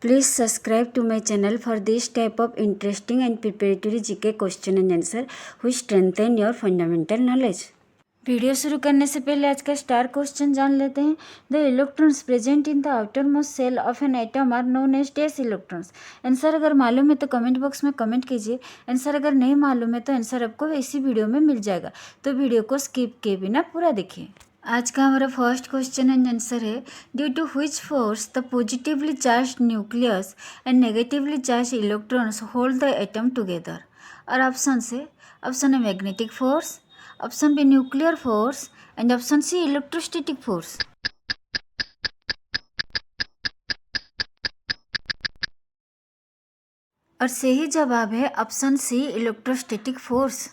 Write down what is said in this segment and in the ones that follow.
Please subscribe to my channel for this type of interesting and preparatory GK question and answer which strengthen your fundamental knowledge. Video शुरू करने से पहले आज का star question जान लेते हैं. The electrons present in the outermost shell of an atom are known as dash electrons. Answer अगर मालूम है तो कमेंट बॉक्स में कमेंट कीजिए. आंसर अगर नहीं मालूम है तो आंसर आपको इसी वीडियो में मिल जाएगा, तो वीडियो को स्किप किए बिना पूरा देखिए. आज का हमारा फर्स्ट क्वेश्चन एंड आंसर है, due to which force the positively charged nucleus and negatively charged electrons hold the atom together. और ऑप्शन से ऑप्शन है magnetic force, option B nuclear force and option C electrostatic force. और सही जवाब है option C electrostatic force.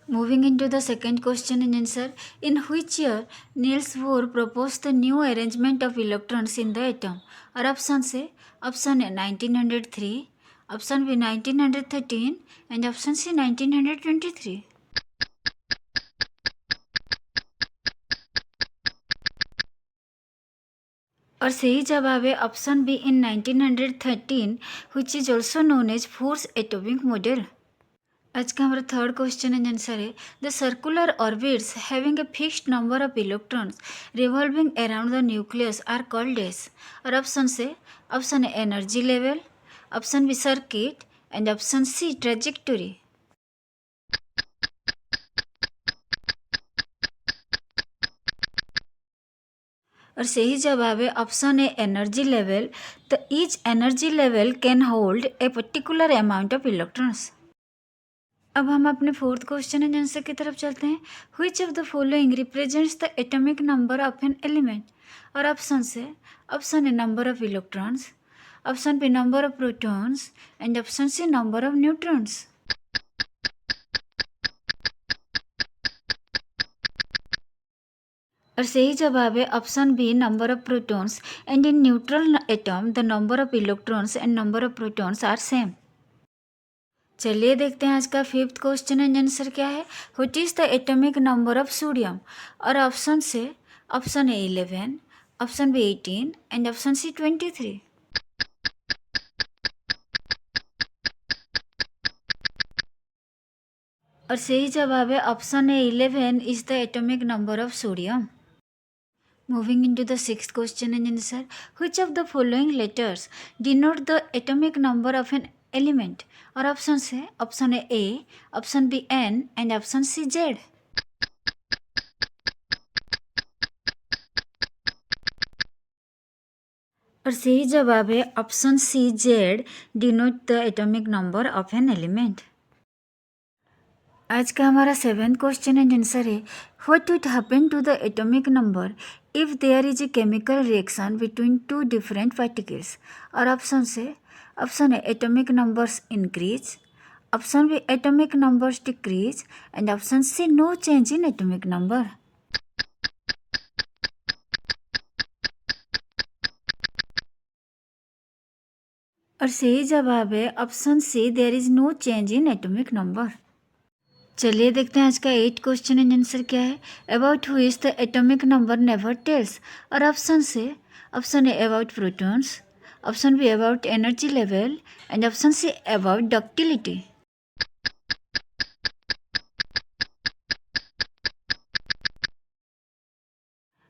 Moving into the second question and answer, in which year Niels Bohr proposed the new arrangement of electrons in the atom? और option से option है 1903, option B 1913 and option C 1923. और सही जवाब है option B in 1913 which is also known as Bohr's atomic model. आज का हमारा थर्ड क्वेश्चन एंड आंसर है, the circular orbits having a fixed number of electrons revolving around the nucleus are called as. और option से option A energy level, option B circuit and option C trajectory. और सही जवाब है option A energy level. The each energy level can hold a particular amount of electrons. अब हम अपने fourth question and answer की तरफ चलते हैं. Which of the following represents the atomic number of an element. और ऑप्शन से option है number of electrons, option B number of protons and option C number of neutrons. और सही जवाब है option B number of protons. And in neutral atom the number of electrons and number of protons are same. चलिए देखते हैं आज का fifth question and answer क्या है. What is the atomic number of sodium. और ऑप्शन से option A 11, option B 18 and option C 23. और सही जवाब है option A 11 is the atomic number of sodium. Moving into the sixth question and answer, which of the following letters denote the atomic number of an element. और option से option है A, option B N and option C Z. और सही जवाब है option C Z denote the atomic number of an element. आज का हमारा सेवेंथ क्वेश्चन एंड आंसर है, what would happen to the atomic number if there is a chemical reaction between two different particles. और option से option है atomic numbers increase, option B atomic numbers decrease and option C no change in atomic number. और सही जवाब है option C there is no change in atomic number. चलिए देखते हैं आज का एट क्वेश्चन एंड आंसर क्या है. About who is the atomic number never tells. और ऑप्शन से ऑप्शन है about protons, option be about energy level and option see about ductility.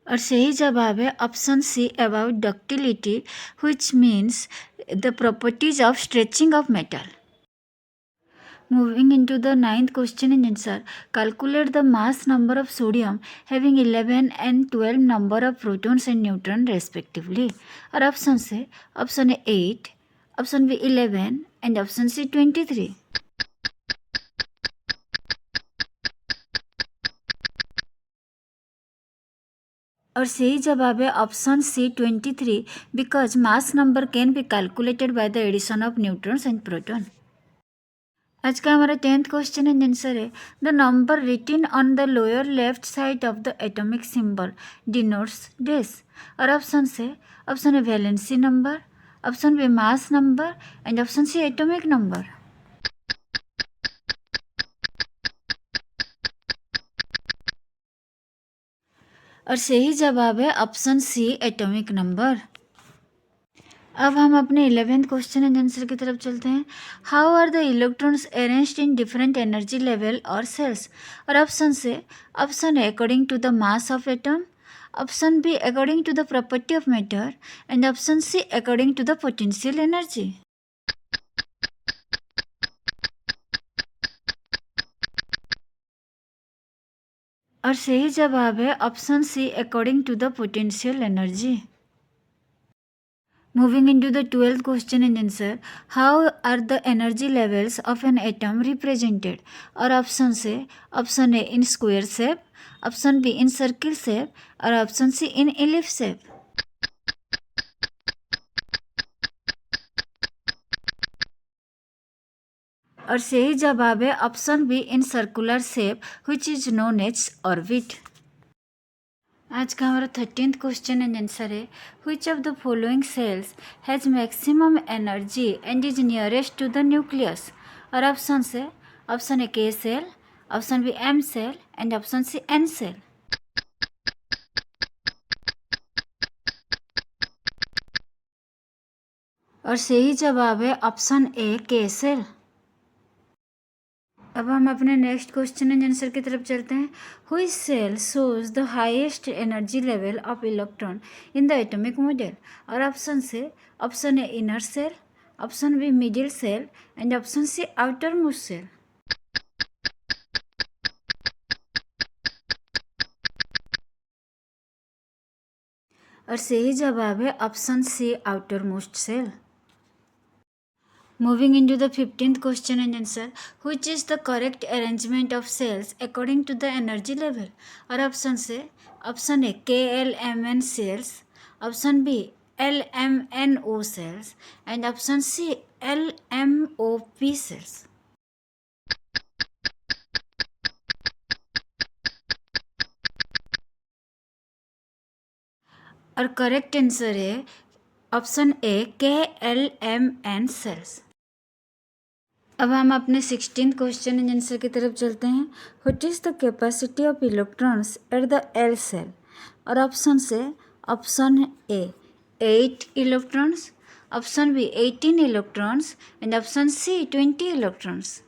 और सही जवाब है option see about ductility which means the properties of stretching of metal. Moving into the ninth question and answer, calculate the mass number of sodium having 11 and 12 number of protons and neutrons respectively. और option से option है 8, option B 11 and option C 23. और सही जवाब है option C 23 because mass number can be calculated by the addition of neutrons and proton. आज का हमारा 10th क्वेश्चन एंड आंसर है, the number written on the lower left side of the atomic symbol denotes this. और option से option है valency number, option B mass number and option C atomic number. और सही जवाब है option C atomic number. अब हम अपने 11th क्वेश्चन एंड आंसर की तरफ चलते हैं। How are the electrons arranged in different energy level or shells. और option A according to the mass of atom, option B according to the property of matter and option C according to the potential energy. और सही जवाब है option C according to the potential energy. Moving into the 12th question and answer, how are the energy levels of an atom represented? और option A in square shape, option B in circle shape और option C in ellipse shape. और सही जवाब है option B in circular shape which is known as orbit. आज का हमारा 13th question and answer है, which of the following shells has maximum energy and is nearest to the nucleus. और option A K shell, option B M shell and option C N shell. और सही जवाब है option A K cell. अब हम अपने next question and answer की तरफ चलते हैं। Which shell shows the highest energy level of electron in the atomic model. और option A inner shell, option B middle shell and option C outermost shell. और सही जवाब है option C outermost shell. Moving into the 15th question and answer, which is the correct arrangement of cells according to the energy level? और option A KLMN cells, option B LMNO cells and option C LMOP cells। और correct answer है option A KLMN cells। अब हम अपने 16th question and answer की तरफ चलते हैं। What is the capacity of electrons at the L shell. और option A 8 electrons, option B 18 electrons and option C 20 electrons.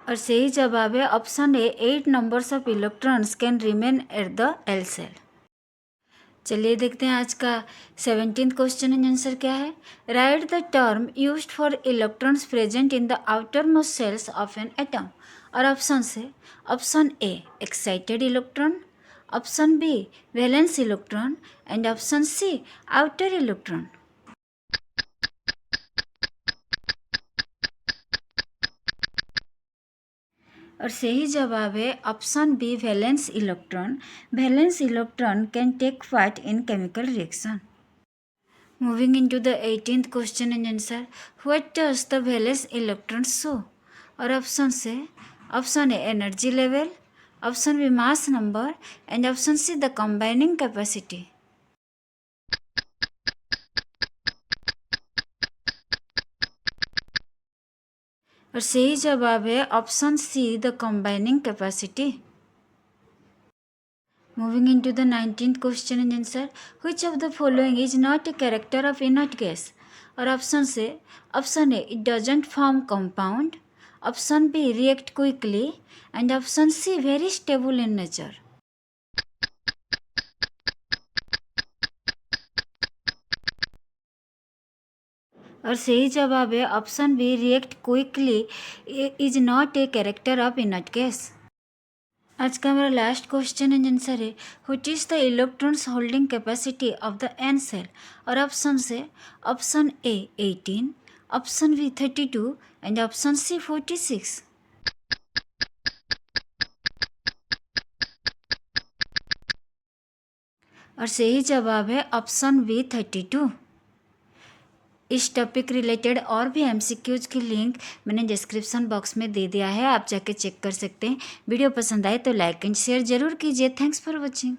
और सही जवाब है option A 8 numbers of electrons can remain at the L shell. चलिए देखते हैं आज का 17th क्वेश्चन एंड आंसर क्या है। Write the term used for electrons present in the outermost shells of an atom. और option A excited electron, option B valence electron and option C outer electron. और सही जवाब है option B valence electron. Valence electron can take part in chemical reaction. Moving into the 18th question and answer, what does the valence electron show. और option A energy level, option B mass number and option C the combining capacity. और सही जवाब है option C the combining capacity. Moving into the 19th question and answer, which of the following is not a character of inert gas. और option A it doesn't form compound, option B react quickly and option C very stable in nature. और सही जवाब है option B react quickly is not a character of inert gas. आज का हमारा last question and answer है, which is the electrons holding capacity of the N shell. और option A 18, option B 32 and option C 46। और सही जवाब है option B 32। इस टॉपिक रिलेटेड और भी एमसीक्यूज की लिंक मैंने डिस्क्रिप्शन बॉक्स में दे दिया है, आप जाके चेक कर सकते हैं। वीडियो पसंद आए तो लाइक एंड शेयर जरूर कीजिए। Thanks for watching.